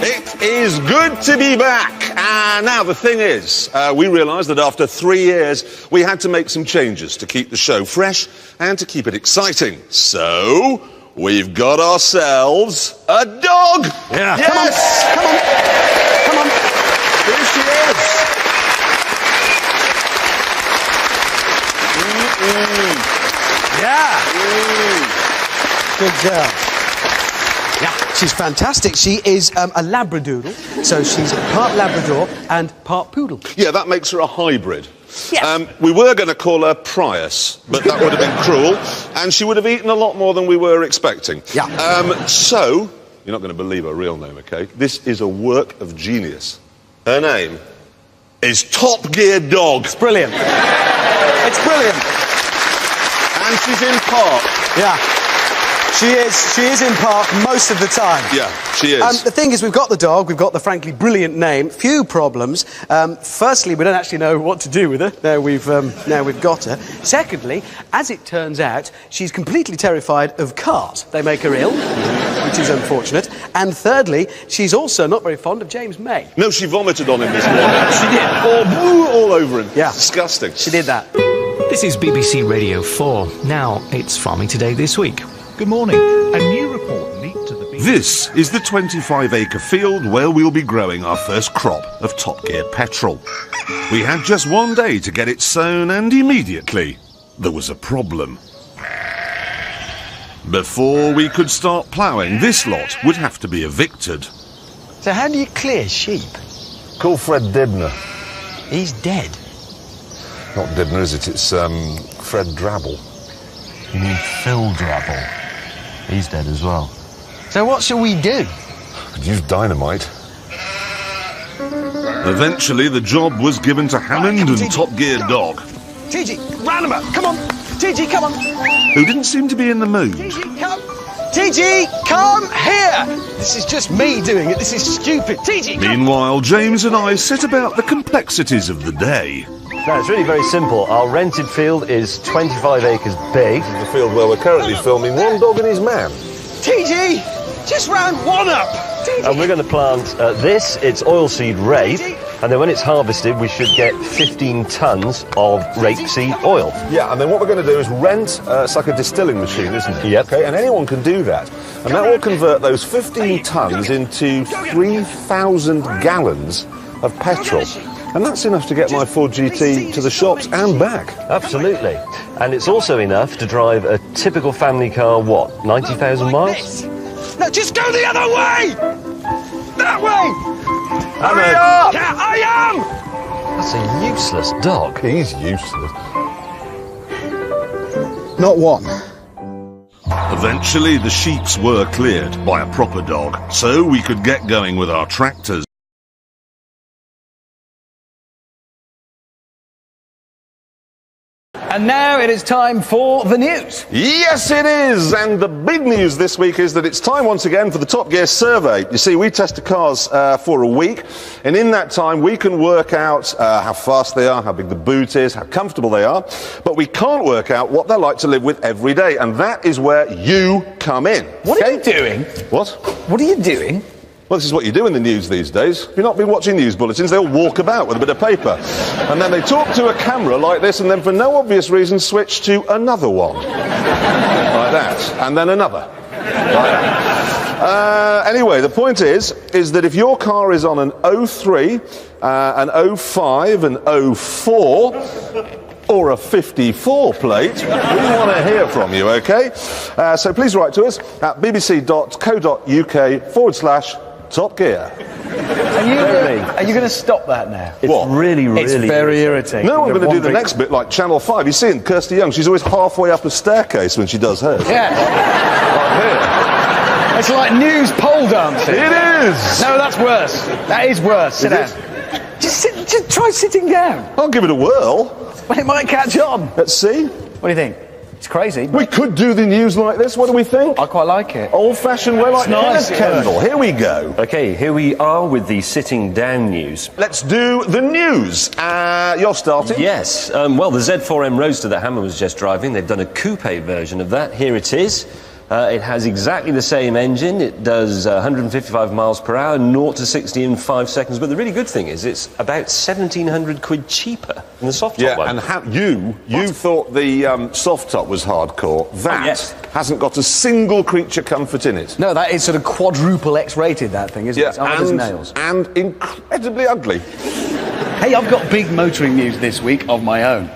It is good to be back. Now, the thing is, we realised that after 3 years, we had to make some changes to keep the show fresh and to keep it exciting. So, we've got ourselves a dog. Yeah. Yes. Come on. Here she is. Yeah. Good girl. Yeah, she's fantastic. She is a Labradoodle, so she's part Labrador and part Poodle. Yeah, that makes her a hybrid. Yeah. We were going to call her Prius, but that would have been cruel, and she would have eaten a lot more than we were expecting. Yeah. So, you're not going to believe her real name, OK? This is a work of genius. Her name is Top Gear Dog. It's brilliant. It's brilliant. And she's in park. Yeah. She is in park most of the time. Yeah, she is. The thing is, we've got the dog, we've got the frankly brilliant name, few problems. Firstly, we don't actually know what to do with her, now we've got her. Secondly, as it turns out, she's completely terrified of cars. They make her ill, which is unfortunate. And thirdly, she's also not very fond of James May. No, she vomited on him this morning. She did. All over him. Yeah. Disgusting. She did that. This is BBC Radio 4. Now, it's Farming Today this week. Good morning. A new report leaked to the BBC. This is the 25-acre field where we'll be growing our first crop of Top Gear petrol. We had just 1 day to get it sown, and immediately there was a problem. Before we could start ploughing, this lot would have to be evicted. So how do you clear sheep? Call Fred Dibner. He's dead. Not Dibner, is it? It's Fred Drabble. You mean Phil Drabble? He's dead as well. So what shall we do? Could use dynamite. Eventually, the job was given to Hammond and Top Gear Dog, TG, roundabout, come on. TG, come on. who didn't seem to be in the mood. TG, come. TG, come here. This is just me doing it. This is stupid. TG, come. Meanwhile, James and I set about the complexities of the day. No, it's really very simple. Our rented field is 25 acres big. The field where we're currently filming One Dog and His Man. TG, just round one up. TG. And we're going to plant this. It's oilseed rape. And then when it's harvested, we should get 15 tonnes of rapeseed oil. Yeah, and then what we're going to do is rent, it's like a distilling machine, isn't it? Yep. Okay, and anyone can do that. And that will convert those 15 tonnes into 3,000 gallons of petrol. And that's enough to get my Ford GT to the shops and back. Absolutely. And it's also enough to drive a typical family car, what, 90,000 miles? No, just go the other way. That way. Hurry up! Yeah, I am! That's a useless dog. He's useless. Not one. Eventually, the sheeps were cleared by a proper dog, so we could get going with our tractors. And now it is time for the news. Yes, it is! And the big news this week is that it's time once again for the Top Gear survey. You see, we test the cars for a week, and in that time we can work out how fast they are, how big the boot is, how comfortable they are, but we can't work out what they're like to live with every day, and that is where you come in. What are you doing? What? What are you doing? Well, this is what you do in the news these days. If you've not been watching news bulletins, they'll walk about with a bit of paper. And then they talk to a camera like this, and then for no obvious reason switch to another one. Like that. And then another. Like that. Anyway, the point is that if your car is on an 03, an 05, an 04, or a 54 plate, we want to hear from you, OK? So please write to us at bbc.co.uk/Top Gear. Are you going to stop that now? It's What? really It's very irritating. No, I'm going to do the Wandering- next bit like Channel 5. You see, in Kirsty Young, she's always halfway up a staircase when she does hers. Yeah. It's like news pole dancing. It is! No, that's worse. That is worse. Sit Is down. Just try sitting down. I'll give it a whirl. Well, it might catch on. Let's see. What do you think? It's crazy. We could do the news like this. What do we think? I quite like it. Old-fashioned way like nice, Kenneth Kendall. Here we go. OK, here we are with the sitting down news. Let's do the news. You're starting. Yes, well, the Z4M Roadster that Hammer was just driving, they've done a coupe version of that. Here it is. It has exactly the same engine. It does 155 miles per hour, 0 to 60 in 5 seconds. But the really good thing is it's about 1,700 quid cheaper than the soft top one. And you thought the soft top was hardcore. That hasn't got a single creature comfort in it. No, that is sort of quadruple X-rated, that thing, isn't it? It's hard as nails. And incredibly ugly. Hey, I've got big motoring news this week of my own.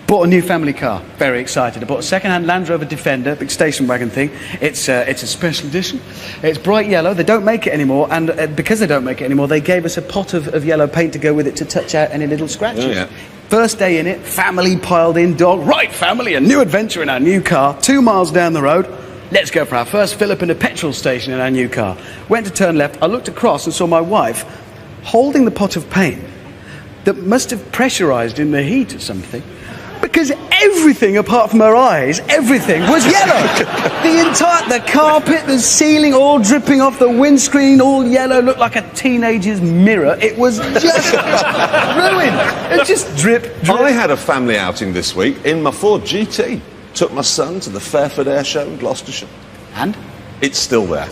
Bought a new family car. Very excited. I bought a second-hand Land Rover Defender, big station wagon thing. It's a special edition. It's bright yellow. They don't make it anymore, and because they don't make it anymore, they gave us a pot of yellow paint to go with it to touch out any little scratches. Oh, yeah. First day in it, family piled in, dog. Right, family, a new adventure in our new car. 2 miles down the road. Let's go for our first fill-up in a petrol station in our new car. Went to turn left. I looked across and saw my wife holding the pot of paint that must have pressurised in the heat or something. Because everything apart from her eyes, everything was yellow. The carpet, the ceiling, all dripping off the windscreen, all yellow, looked like a teenager's mirror. It was just ruined. It just drip. I had a family outing this week in my Ford GT. Took my son to the Fairford Air Show in Gloucestershire. And? It's still there.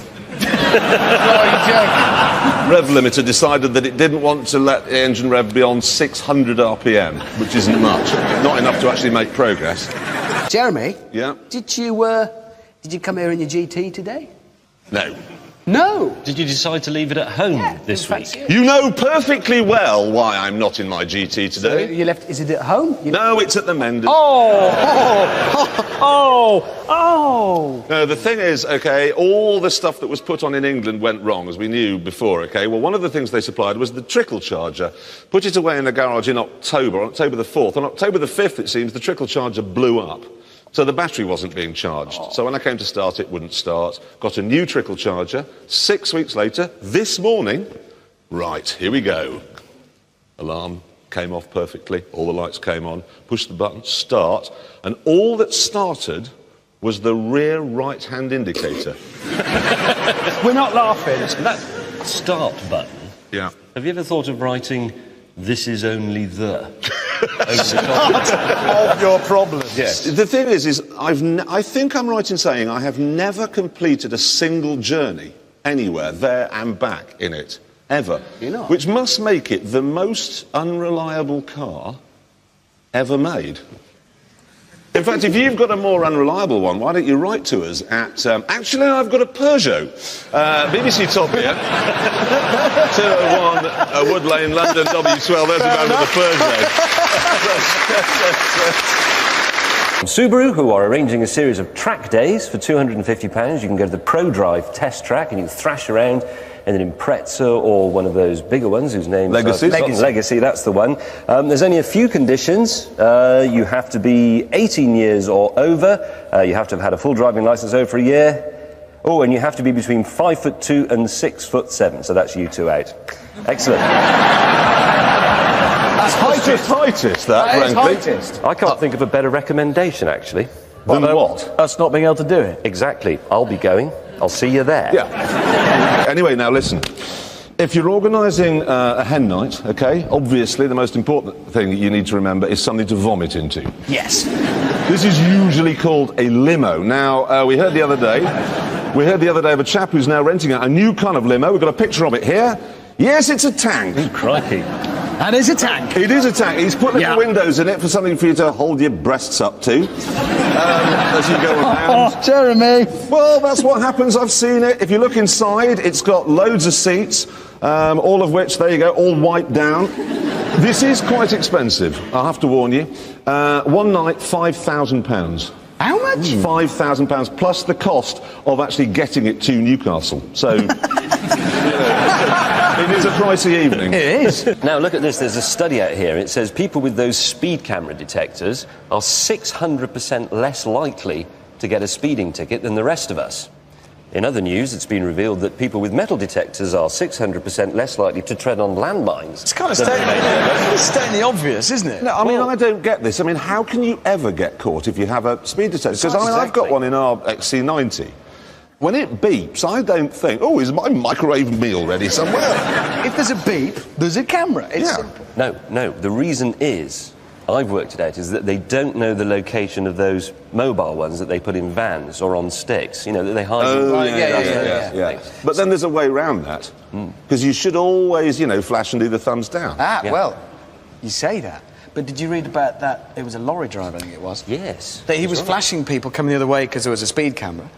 Rev limiter decided that it didn't want to let the engine rev beyond 600 RPM, which isn't much. Not enough to actually make progress. Jeremy? Yeah? Did you come here in your GT today? No. No. Did you decide to leave it at home this week? You know perfectly well why I'm not in my GT So today. you left, is it at home? No, it's at the Mendon. No, the thing is, OK, all the stuff that was put on in England went wrong, as we knew before, OK? Well, one of the things they supplied was the trickle charger. Put it away in the garage in October, on October the 4th. On October the 5th, it seems, the trickle charger blew up. So the battery wasn't being charged. So when I came to start, it wouldn't start. Got a new trickle charger. 6 weeks later, this morning, right, here we go. Alarm came off perfectly. All the lights came on. Pushed the button, start. And all that started was the rear right-hand indicator. We're not laughing. That start button. Yeah. Have you ever thought of writing, "This is only the"? Of your problems. Yes. The thing is I think I'm right in saying I have never completed a single journey anywhere, there and back in it, ever. You're not? Which must make it the most unreliable car ever made. In fact, if you've got a more unreliable one, why don't you write to us at... actually, I've got a Peugeot. BBC Top here. 201 Wood Lane, London, W12. There's a man with a Peugeot. Subaru, who are arranging a series of track days for £250. You can go to the ProDrive test track and you can thrash around in an Impreza or one of those bigger ones whose name Legacy. Legacy, that's the one. There's only a few conditions. You have to be 18 years or over. You have to have had a full driving licence over a year. Oh, and you have to be between 5'2" and 6'7". So that's you two out. Excellent. That's tightest, that, frankly. I can't think of a better recommendation, actually. Than what? Us not being able to do it. Exactly. I'll be going. I'll see you there. Yeah. Anyway, now listen. If you're organising a hen night, OK, obviously the most important thing that you need to remember is something to vomit into. Yes. This is usually called a limo. Now, we heard the other day of a chap who's now renting out a new kind of limo. We've got a picture of it here. Yes, it's a tank. Ooh, crikey. That is a tank. It is a tank. He's put little windows in it for something for you to hold your breasts up to as you go around. Oh, Jeremy. Well, that's what happens. I've seen it. If you look inside, it's got loads of seats, all of which, there you go, all wiped down. This is quite expensive, I'll have to warn you. One night, £5,000. How much? £5,000 plus the cost of actually getting it to Newcastle. So, it is a pricey evening. It is. Now, look at this. There's a study out here. It says people with those speed camera detectors are 600% less likely to get a speeding ticket than the rest of us. In other news, it's been revealed that people with metal detectors are 600% less likely to tread on landmines. It's kind of stating the obvious, isn't it? No, I mean, I don't get this. I mean, how can you ever get caught if you have a speed detector? Because, I mean, I've got one in our XC90. When it beeps, I don't think, oh, is my microwave meal ready somewhere? If there's a beep, there's a camera. It's simple. No. The reason is I've worked it out, is that they don't know the location of those mobile ones that they put in vans or on sticks, you know, that they hide. Yeah. But then there's a way around that. Because you should always, you know, flash and do the thumbs down. Well, you say that. But did you read about that? It was a lorry driver, I think it was. Yes. That he was flashing people coming the other way because there was a speed camera.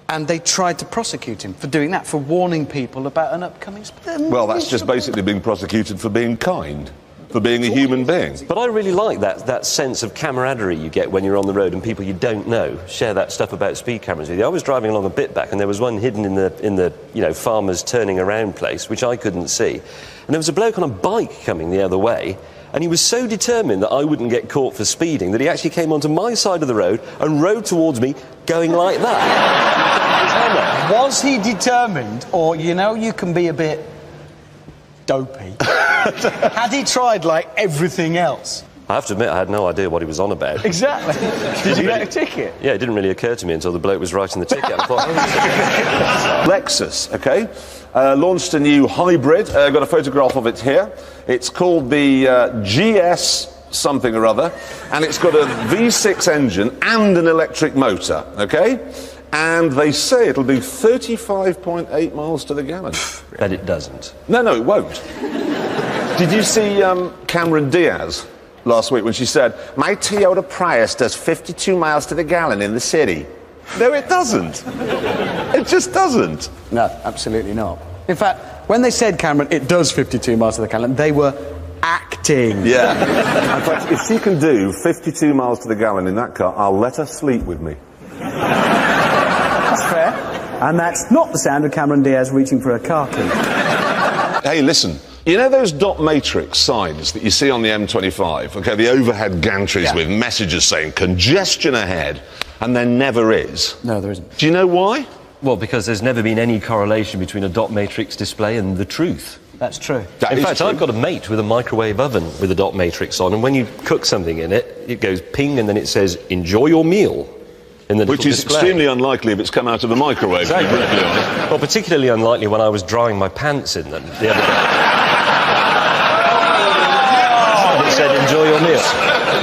And they tried to prosecute him for doing that, for warning people about an upcoming... Well, that's just basically being prosecuted for being kind. For being a human being. But I really like that sense of camaraderie you get when you're on the road and people you don't know share that stuff about speed cameras with you. I was driving along a bit back and there was one hidden in the you know, farmers turning around place, which I couldn't see. And there was a bloke on a bike coming the other way, and he was so determined that I wouldn't get caught for speeding that he actually came onto my side of the road and rode towards me going like that. Was he determined, or, you know, you can be a bit dopey? Had he tried, like, everything else? I have to admit, I had no idea what he was on about. Exactly. Did you get a ticket? Yeah, it didn't really occur to me until the bloke was writing the ticket. I thought, Lexus, OK, launched a new hybrid. Got a photograph of it here. It's called the GS something or other, and it's got a V6 engine and an electric motor, OK? And they say it'll do 35.8 miles to the gallon. but it doesn't. No, it won't. Did you see Cameron Diaz last week when she said, my Toyota Prius does 52 miles to the gallon in the city? No, it doesn't. It just doesn't. No, absolutely not. In fact, when they said, Cameron, it does 52 miles to the gallon, they were acting. Yeah. In fact, if she can do 52 miles to the gallon in that car, I'll let her sleep with me. That's fair. And that's not the sound of Cameron Diaz reaching for a car key. Hey, listen. You know those dot matrix signs that you see on the M25? OK, the overhead gantries with messages saying congestion ahead, and there never is. No, there isn't. Do you know why? Well, because there's never been any correlation between a dot matrix display and the truth. That's true. In fact, I've got a mate with a microwave oven with a dot matrix on, and when you cook something in it, it goes ping, and then it says, enjoy your meal. In the Which is display. extremely unlikely if it's come out of the microwave. Exactly. Well, particularly unlikely when I was drying my pants in them the other day. It said, enjoy your meal.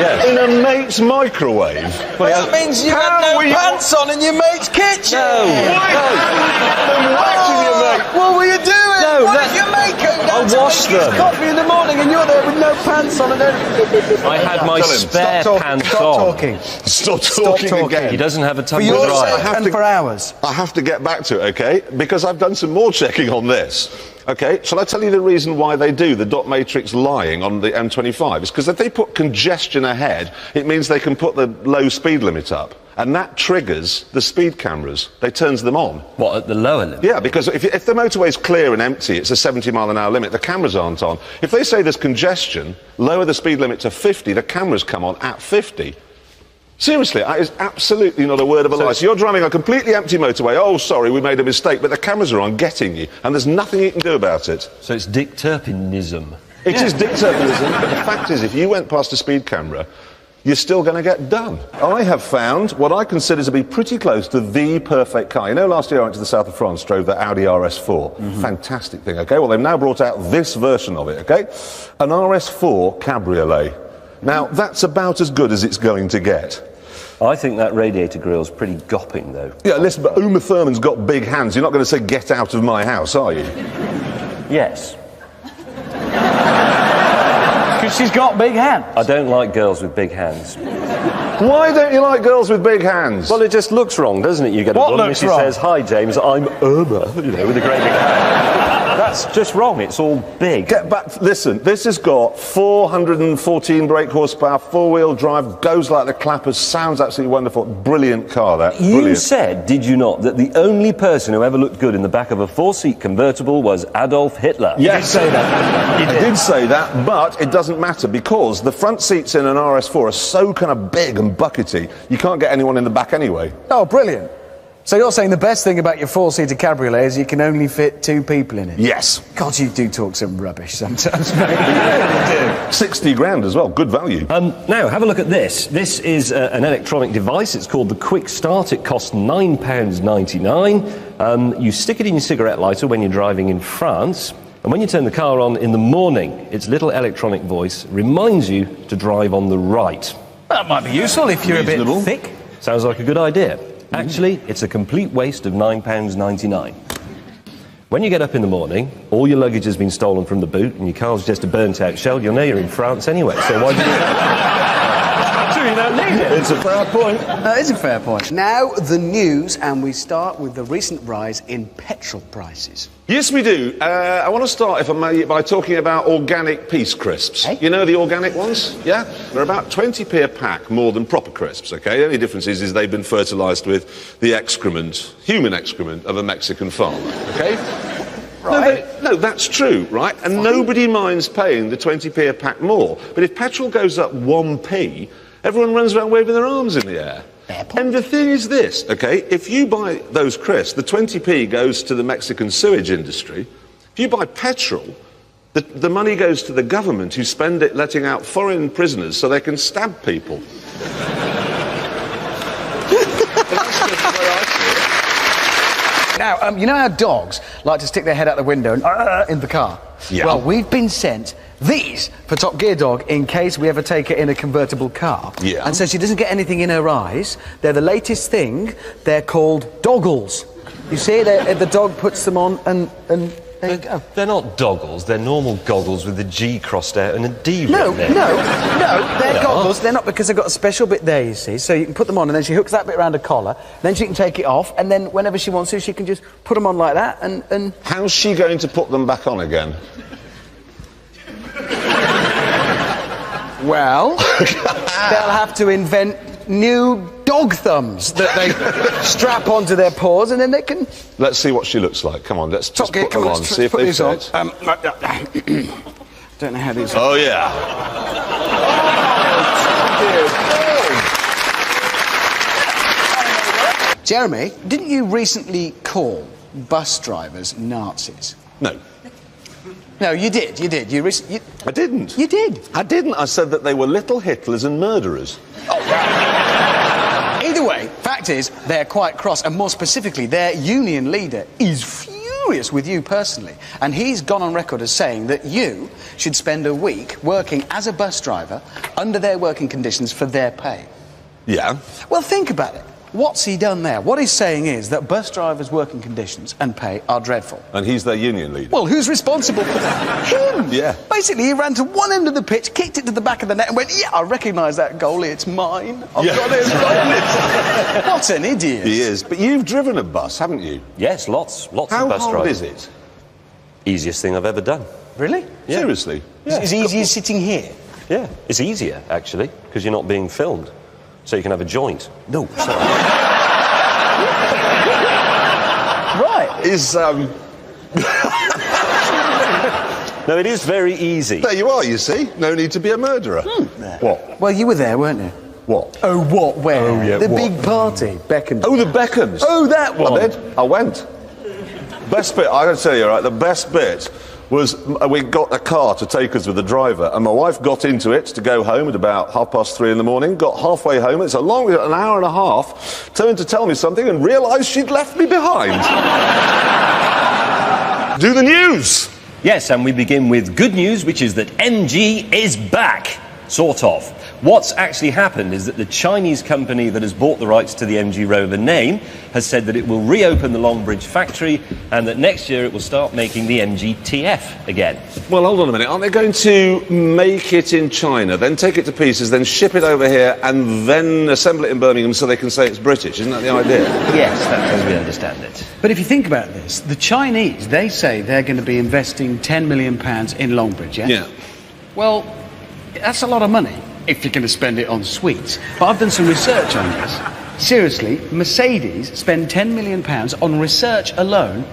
Yes. In a mate's microwave? Well, that means you had no pants on in your mate's kitchen! What were you doing? No, What did your mate go down I washed them. coffee in the morning and you're there with no pants on and everything? I had my spare pants Stop on. talking. Stop talking again. He doesn't have a For tongue your to dry. sake and for ours. I have to get back to it, OK? Because I've done some more checking on this. OK, shall I tell you the reason why they do the dot matrix lying on the M25? It's because if they put congestion ahead, it means they can put the low speed limit up. And that triggers the speed cameras. They turns them on. What, at the lower limit? Yeah, because if the motorway's clear and empty, it's a 70-mile-an-hour limit, the cameras aren't on. If they say there's congestion, lower the speed limit to 50, the cameras come on at 50. Seriously, that is absolutely not a word of a lie. So you're driving a completely empty motorway, oh, sorry, we made a mistake, but the cameras are on getting you, and there's nothing you can do about it. So it's Dick Turpinism. It is Dick Turpinism, but the fact is, if you went past a speed camera, you're still going to get done. I have found what I consider to be pretty close to the perfect car. You know, last year I went to the south of France, drove the Audi RS4. Fantastic thing, OK? Well, they've now brought out this version of it, OK? An RS4 Cabriolet. Now, that's about as good as it's going to get. I think that radiator grille's pretty gopping, though. Yeah, listen, but Uma Thurman's got big hands. You're not going to say, get out of my house, are you? Yes. Because she's got big hands. I don't like girls with big hands. Why don't you like girls with big hands? Well, it just looks wrong, doesn't it? You get a What woman and looks she wrong? says, hi, James, I'm Irma, you know, with a great big hand. That's just wrong. It's all big. Get back. Listen, this has got 414 brake horsepower, four-wheel drive, goes like the clappers, sounds absolutely wonderful. Brilliant car, that. You Brilliant. said, did you not, that the only person who ever looked good in the back of a four-seat convertible was Adolf Hitler? Yes, say that. I did say that, but it doesn't matter because the front seats in an RS4 are so kind of big and buckety, you can't get anyone in the back anyway. Oh, brilliant. So you're saying the best thing about your four-seater cabriolet is you can only fit two people in it? Yes. God, you do talk some rubbish sometimes, mate. You really do. 60 grand as well, good value. Now, have a look at this. This is an electronic device. It's called the Quick Start. It costs £9.99. You stick it in your cigarette lighter when you're driving in France. And And when you turn the car on in the morning, its little electronic voice reminds you to drive on the right. That might be useful if you're a bit thick. Sounds like a good idea. Actually, it's a complete waste of £9.99. When you get up in the morning, all your luggage has been stolen from the boot and your car's just a burnt-out shell, you'll know you're in France anyway, so why do you do that? So you don't need it. It's a fair point. That is a fair point. Now, the news, and we start with the recent rise in petrol prices. Yes, we do. I want to start, if I may, by talking about organic Peace crisps. Hey? You know the organic ones? Yeah? They're about 20p a pack more than proper crisps, OK? The only difference is they've been fertilised with the excrement, human excrement, of a Mexican farmer, OK? Right. No, that's true, right? And nobody minds paying the 20p a pack more. But if petrol goes up 1p, everyone runs around waving their arms in the air. And the thing is this, OK? If you buy those crisps, the 20p goes to the Mexican sewage industry. If you buy petrol, the money goes to the government, who spend it letting out foreign prisoners so they can stab people. Now, you know how dogs like to stick their head out the window and in the car? Yeah. Well, we've been sent these for Top Gear Dog in case we ever take her in a convertible car. Yeah. And so she doesn't get anything in her eyes. They're the latest thing. They're called doggles. You see, the dog puts them on and there you go. They're not doggles, they're normal goggles with the G crossed out and a D No, written in. no, they're goggles. They're not, because they've got a special bit there, you see. So you can put them on and then she hooks that bit around her collar, then she can take it off, and then whenever she wants to, she can just put them on like that and... How's she going to put them back on again? Well, they'll have to invent new dog thumbs that they strap onto their paws, and then they can... Let's see what she looks like. Come on, let's just put them on, see if put they these on. fit. Don't know how these... Oh, yeah. Jeremy, didn't you recently call bus drivers Nazis? No. No, you did. You I didn't. You did. I didn't. I said that they were little Hitlers and murderers. Either way, fact is, they're quite cross, and more specifically, their union leader is furious with you personally, and he's gone on record as saying that you should spend a week working as a bus driver under their working conditions for their pay. Yeah. Well, think about it. What's he done there? What he's saying is that bus drivers' working conditions and pay are dreadful. And he's their union leader. Well, who's responsible for that? Him! Yeah. Basically, he ran to one end of the pitch, kicked it to the back of the net and went, yeah, I recognise that goalie, it's mine. I've got it right. What an idiot. He is. But you've driven a bus, haven't you? Yes, lots of bus How drivers. hard is it? Easiest thing I've ever done. Really? Yeah. Seriously? Yeah. It's easy as sitting here. Yeah, it's easier, actually, because you're not being filmed. So you can have a joint. No, sorry. Right. Is, No, it is very easy. There you are, you see. No need to be a murderer. What? Well, you were there, weren't you? What? Oh, what? Where? Oh, yeah, the what? big party, Beckham. Oh, the Beckhams. Oh, that one. I did. I went. Best bit, I gotta tell you, right, the best bit was we got a car to take us with the driver, and my wife got into it to go home at about 3:30 in the morning, got halfway home, it's a long, an hour and a half, turned to tell me something and realised she'd left me behind. Do the news! Yes, and we begin with good news, which is that MG is back. Sort of. What's actually happened is that the Chinese company that has bought the rights to the MG Rover name has said that it will reopen the Longbridge factory and that next year it will start making the MG TF again. Well, hold on a minute. Aren't they going to make it in China, then take it to pieces, then ship it over here, and then assemble it in Birmingham so they can say it's British? Isn't that the idea? Yes, that's as we understand it. But if you think about this, the Chinese, they say they're going to be investing £10 million in Longbridge, yeah? Yeah. Well, that's a lot of money if you're going to spend it on sweets. But I've done some research on this. Seriously, Mercedes spend £10 million on research alone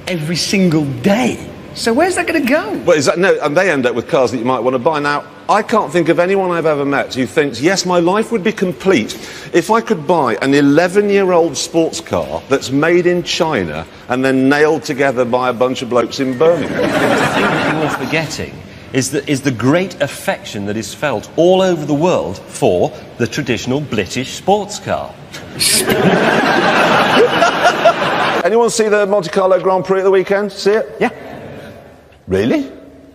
every single day. So where's that going to go? Well, no, and they end up with cars that you might want to buy. Now, I can't think of anyone I've ever met who thinks, yes, my life would be complete if I could buy an 11-year-old sports car that's made in China and then nailed together by a bunch of blokes in Birmingham. The thing that you're forgetting is the great affection that is felt all over the world for the traditional British sports car. Anyone see the Monte Carlo Grand Prix at the weekend? See it? Yeah. Really?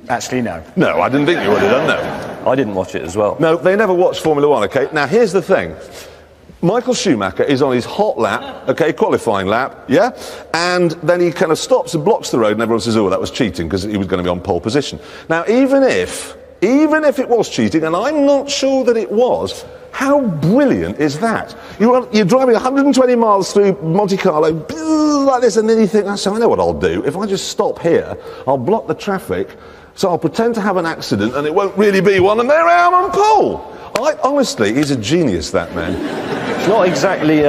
Actually, no. No, I didn't think you would have done that. I didn't watch it as well. No, they never watched Formula One, okay? Now, here's the thing. Michael Schumacher is on his hot lap, okay, qualifying lap, yeah? And then he kind of stops and blocks the road and everyone says, oh, that was cheating because he was going to be on pole position. Now, even if it was cheating, and I'm not sure that it was, how brilliant is that? You're driving 120 miles through Monte Carlo like this, and then you think, I know what I'll do. If I just stop here, I'll block the traffic, so I'll pretend to have an accident and it won't really be one, and there I am on pole. Honestly, he's a genius, that man. It's not exactly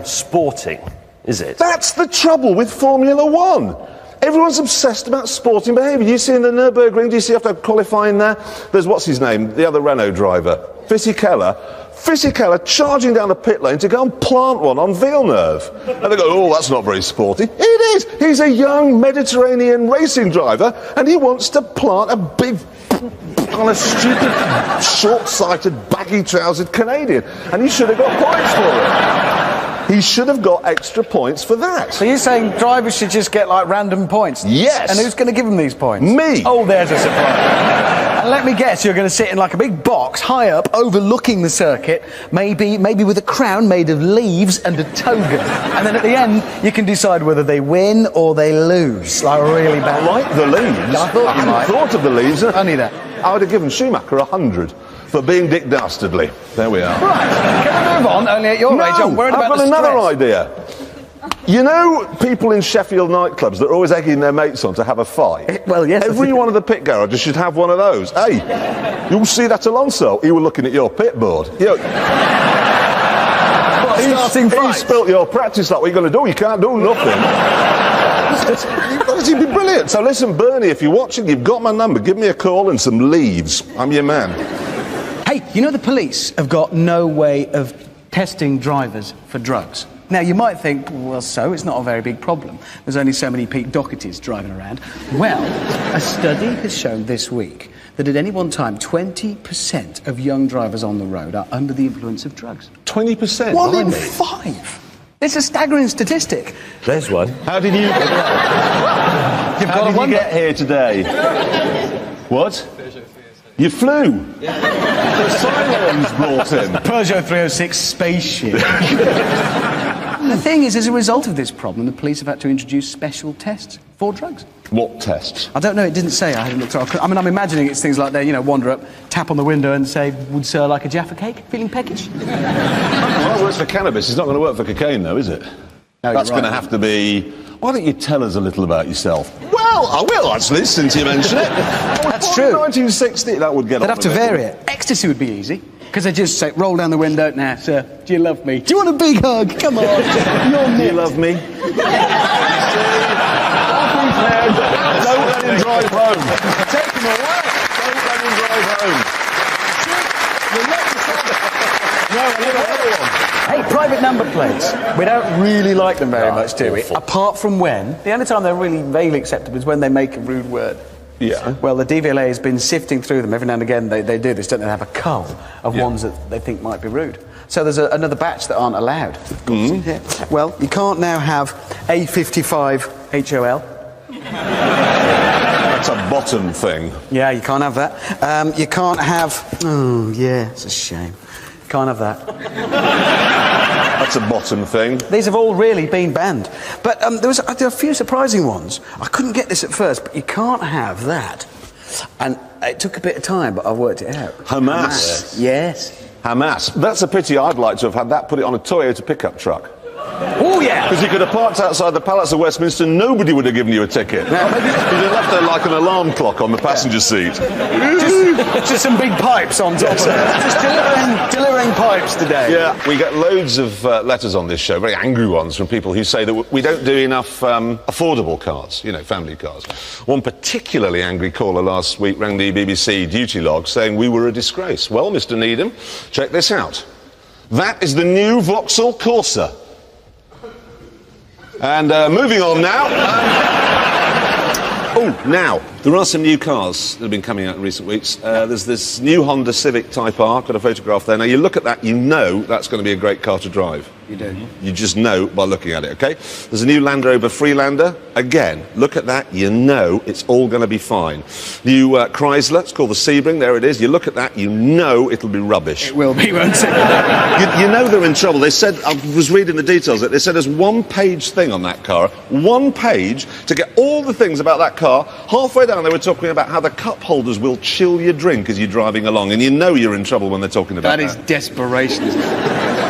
sporting, is it? That's the trouble with Formula One. Everyone's obsessed about sporting behaviour. You see in the Nürburgring, do you see after qualifying there? There's, what's his name, the other Renault driver, Fisichella charging down the pit lane to go and plant one on Villeneuve. And they go, oh, that's not very sporty. It is. He's a young Mediterranean racing driver and he wants to plant a big, kind of stupid, short-sighted, baggy-trousered Canadian. And he should have got points for it. He should have got extra points for that. So you're saying drivers should just get, like, random points? Yes. And who's going to give them these points? Me. Oh, there's a surprise. And let me guess, you're going to sit in, like, a big box high up, overlooking the circuit, maybe with a crown made of leaves and a toga. And then at the end, you can decide whether they win or they lose. Like, really bad. I like the leaves. I thought you might. Thought of the leaves. Only that. I would have given Schumacher 100 for being Dick Dastardly. There we are. Right, can we move on? Only at your age, I'm worried about I've got the another stress. idea. You know people in Sheffield nightclubs that are always egging their mates on to have a fight? Well, yes. Every one of the pit garages should have one of those. Hey, you'll see that Alonso. He was looking at your pit board. He spilt your practice lap. What are you going to do? You can't do nothing. It'd be brilliant. So listen, Bernie, if you're watching, you've got my number. Give me a call and some leaves. I'm your man. Hey, you know the police have got no way of testing drivers for drugs. Now, you might think, well, so, it's not a very big problem. There's only so many Pete Dohertys driving around. Well, a study has shown this week that at any one time, 20% of young drivers on the road are under the influence of drugs. 20%? 1 in 5! It's a staggering statistic. There's one. How did you get here today? What? You flew? The sirens brought in. Peugeot 306 spaceship. The thing is, as a result of this problem, the police have had to introduce special tests for drugs. What tests? I don't know, it didn't say. I haven't looked at it. I mean, I'm imagining it's things like they, wander up, tap on the window and say, would sir like a Jaffa cake? Feeling peckish? Well, it works for cannabis. It's not going to work for cocaine, though, is it? No, That's you're right. going to have to be... Why don't you tell us a little about yourself? Well, I will, actually, since you mention it. That's true. 1960, that would get They'd on have to with it. vary it. Ecstasy would be easy, because they just say, roll down the window, nah, sir, do you love me? Do you want a big hug? Come on. Do you love me? Don't let him drive home. Take him away. Don't let him drive home. Hey, private number plates. We don't really like them very much, do we? Apart from when, the only time they're really vaguely acceptable is when they make a rude word. Yeah. Well, the DVLA has been sifting through them. Every now and again they do this, don't they? They have a cull of ones that they think might be rude. So there's another batch that aren't allowed. Yeah. Well, you can't now have A55 HOL. That's a bottom thing. Yeah, you can't have that. You can't have... Oh, yeah, it's a shame. Can't have that. That's a bottom thing. These have all really been banned. But there were a few surprising ones. I couldn't get this at first, but you can't have that. And it took a bit of time, but I've worked it out. Hamas. Yes. Hamas. That's a pity. I'd like to have had that, put it on a Toyota pickup truck. Oh, yeah. Because you could have parked outside the Palace of Westminster, nobody would have given you a ticket. You'd have left there like an alarm clock on the passenger seat. Just some big pipes on top of it. Just delivering pipes today. Yeah, we get loads of letters on this show, very angry ones, from people who say that we don't do enough affordable cars, family cars. One particularly angry caller last week rang the BBC duty log saying we were a disgrace. Well, Mr. Needham, check this out. That is the new Vauxhall Corsa. And moving on now. Now, There are some new cars that have been coming out in recent weeks. There's this new Honda Civic Type R, got a photograph there. Now, you look at that, you know that's going to be a great car to drive. You do. You just know by looking at it, OK? There's a new Land Rover Freelander. Again, look at that, you know it's all going to be fine. New Chrysler, it's called the Sebring, there it is. You look at that, you know it'll be rubbish. It will be, won't it? You know they're in trouble. They said, I was reading the details, they said there's one-page thing on that car, one page, to get all the things about that car. Halfway down, they were talking about how the cup holders will chill your drink as you're driving along, and you know you're in trouble when they're talking about that. That is desperation, isn't it?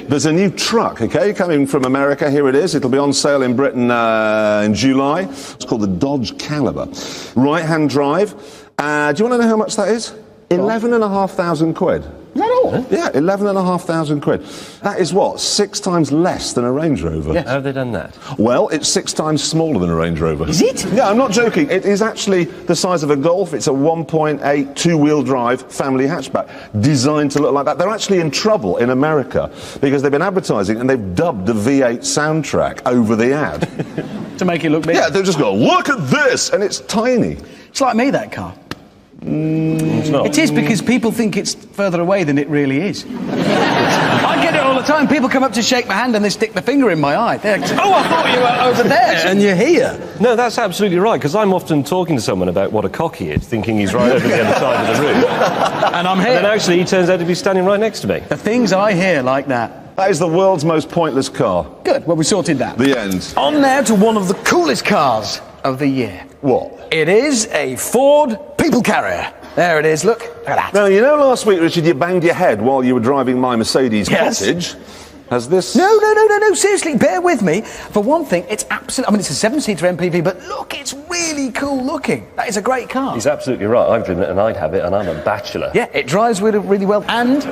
There's a new truck, OK, coming from America. Here it is. It'll be on sale in Britain in July. It's called the Dodge Caliber. Right-hand drive. Do you want to know how much that is? 11,500 quid. Is that all? Yeah, 11,500 quid. That is what? 6 times less than a Range Rover. How have they done that? Well, it's 6 times smaller than a Range Rover. Is it? Yeah, I'm not joking. It is actually the size of a Golf. It's a 1.8 two-wheel drive family hatchback designed to look like that. They're actually in trouble in America because they've been advertising and they've dubbed the V8 soundtrack over the ad. To make it look big. Yeah, they've just got, look at this, and it's tiny. It's like me, that car. It's not. It is, because people think it's further away than it really is. I get it all the time. People come up to shake my hand and they stick their finger in my eye. They're like, oh, I thought you were over there, and you're here. No, that's absolutely right, because I'm often talking to someone about what a cock he is, thinking he's right over the other side of the room. And I'm here. And then actually he turns out to be standing right next to me. The things I hear like that. That is the world's most pointless car. Good, well, we sorted that. The end. On now to one of the coolest cars of the year. What? It is a Ford People Carrier. There it is, look at that. Now, you know last week, Richard, you banged your head while you were driving my Mercedes Cottage. Has this... No, seriously, bear with me. For one thing, it's absolutely... I mean, it's a 7-seater MPV, but look, it's really cool looking. That is a great car. He's absolutely right. I've driven it and I'd have it, and I'm a bachelor. Yeah, it drives really well, and...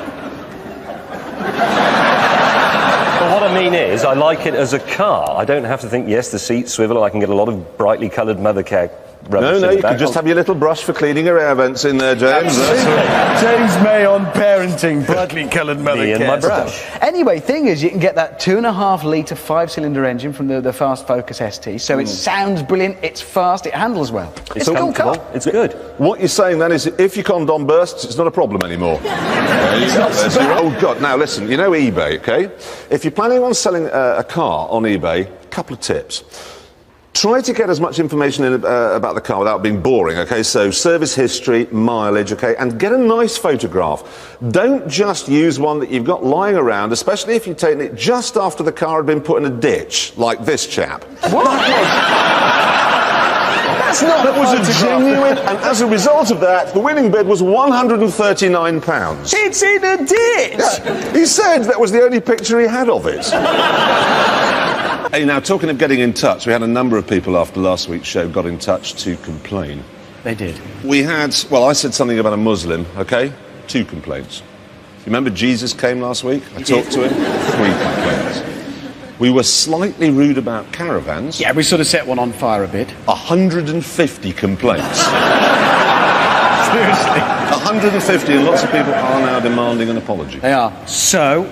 But what I mean is, I like it as a car. I don't have to think, yes, the seats swivel, I can get a lot of brightly coloured mother cow rubbish. No, you can just have your little brush for cleaning your air vents in there, James. James May on parenting, brightly coloured mother Me and my brush. Anyway, thing is, you can get that 2.5-litre 5-cylinder engine from the Fast Focus ST, so it sounds brilliant, it's fast, it handles well. It's a cool car. It's good. What you're saying then is, if your condom bursts, it's not a problem anymore. There you go. Oh, God. Now, listen, you know eBay, OK? If you're planning on selling a car on eBay, a couple of tips. Try to get as much information in, about the car without being boring, OK? So service history, mileage, OK? And get a nice photograph. Don't just use one that you've got lying around, especially if you've taken it just after the car had been put in a ditch, like this chap. What? That was a genuine, and as a result of that, the winning bid was £139. It's in a ditch! Yeah. He said that was the only picture he had of it. Hey, now, talking of getting in touch, we had a number of people after last week's show got in touch to complain. They did. We had, well, I said something about a Muslim, OK? 2 complaints. You remember Jesus came last week? I talked to him. 3 complaints. We were slightly rude about caravans. Yeah, we sort of set one on fire a bit. 150 complaints. Seriously. 150, and lots of people are now demanding an apology. They are. So,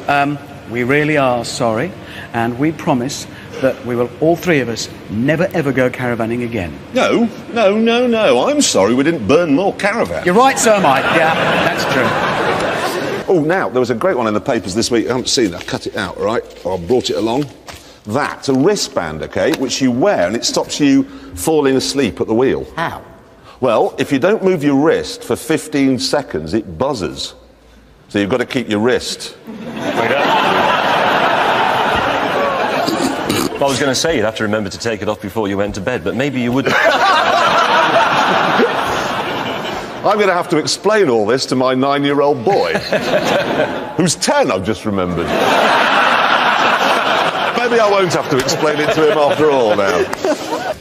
we really are sorry, and we promise that we will, all 3 of us, never ever go caravanning again. No. I'm sorry we didn't burn more caravans. You're right, so am I. Yeah, that's true. Oh, now, there was a great one in the papers this week. I haven't seen it. I cut it out, all right? I brought it along. That's a wristband, OK, which you wear, and it stops you falling asleep at the wheel. How? Well, if you don't move your wrist for 15 seconds, it buzzes. So you've got to keep your wrist. I was going to say you'd have to remember to take it off before you went to bed, but maybe you wouldn't. I'm going to have to explain all this to my 9-year-old boy, who's 10, I've just remembered. Maybe I won't have to explain it to him after all now.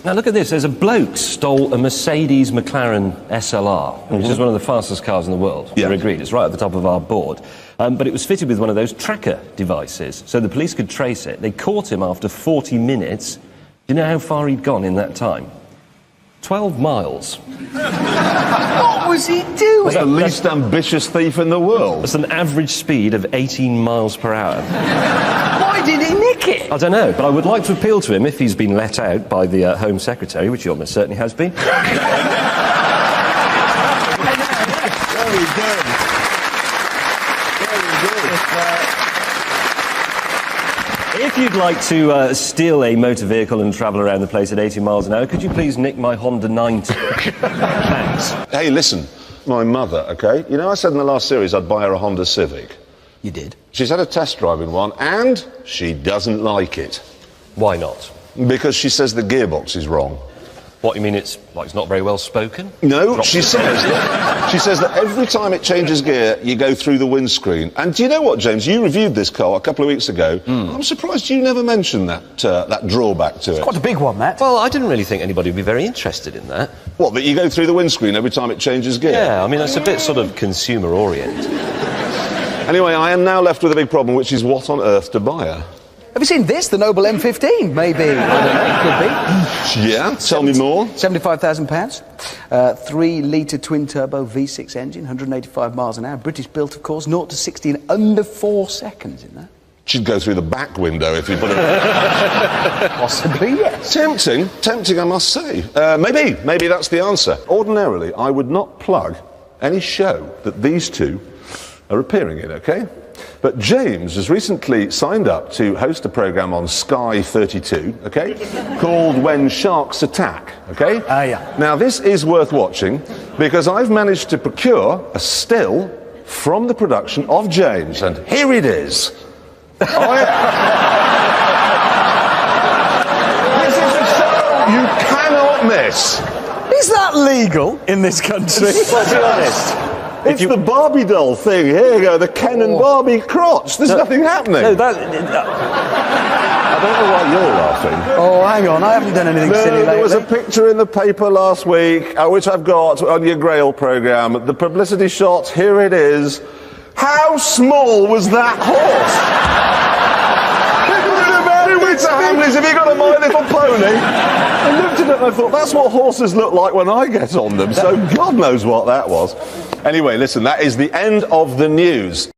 Now look at this, there's a bloke stole a Mercedes McLaren SLR, which is one of the fastest cars in the world. Yeah. We're agreed, it's right at the top of our board. But it was fitted with one of those tracker devices, so the police could trace it. They caught him after 40 minutes. Do you know how far he'd gone in that time? 12 miles. What was he doing? That's the least ambitious thief in the world. That's an average speed of 18 miles per hour. Why did he nick it? I don't know, but I would like to appeal to him if he's been let out by the Home Secretary, which he almost certainly has been. If you'd like to steal a motor vehicle and travel around the place at 80 miles an hour, could you please nick my Honda 90? Thanks. Hey, listen, my mother, OK? You know I said in the last series I'd buy her a Honda Civic? You did? She's had a test drive in one, and she doesn't like it. Why not? Because she says the gearbox is wrong. What, you mean it's not very well spoken? No, she says that every time it changes gear, you go through the windscreen. And do you know what, James? You reviewed this car a couple of weeks ago. I'm surprised you never mentioned that drawback to it. Quite a big one, that. Well, I didn't really think anybody would be very interested in that. What, that you go through the windscreen every time it changes gear? Yeah, I mean, that's a bit sort of consumer-oriented. Anyway, I am now left with a big problem, which is what on earth to buy her? Have you seen this? The Noble M15, maybe. I don't know, it could be. Yeah, tell me more. £75,000. 3-litre twin-turbo V6 engine, 185 miles an hour. British built, of course. 0 to 60 in under 4 seconds in that. She'd go through the back window if you put it... Possibly, yes. Tempting, I must say. Maybe that's the answer. Ordinarily, I would not plug any show that these two are appearing in, OK? But James has recently signed up to host a programme on Sky 32, OK, called When Sharks Attack, OK? Yeah. Now, this is worth watching because I've managed to procure a still from the production of James, and here it is. This is a show you cannot miss. Is that legal in this country? Well, be honest. It's the Barbie doll thing. Here you go, the Ken and Barbie crotch. There's nothing happening. No, I don't know why you're laughing. Oh, hang on, I haven't done anything silly lately. There was a picture in the paper last week, which I've got on your Grail programme. The publicity shot, here it is. How small was that horse? Hamleys, have you got a My Little Pony? I looked at it and I thought, that's what horses look like when I get on them, so God knows what that was. Anyway, listen, that is the end of the news.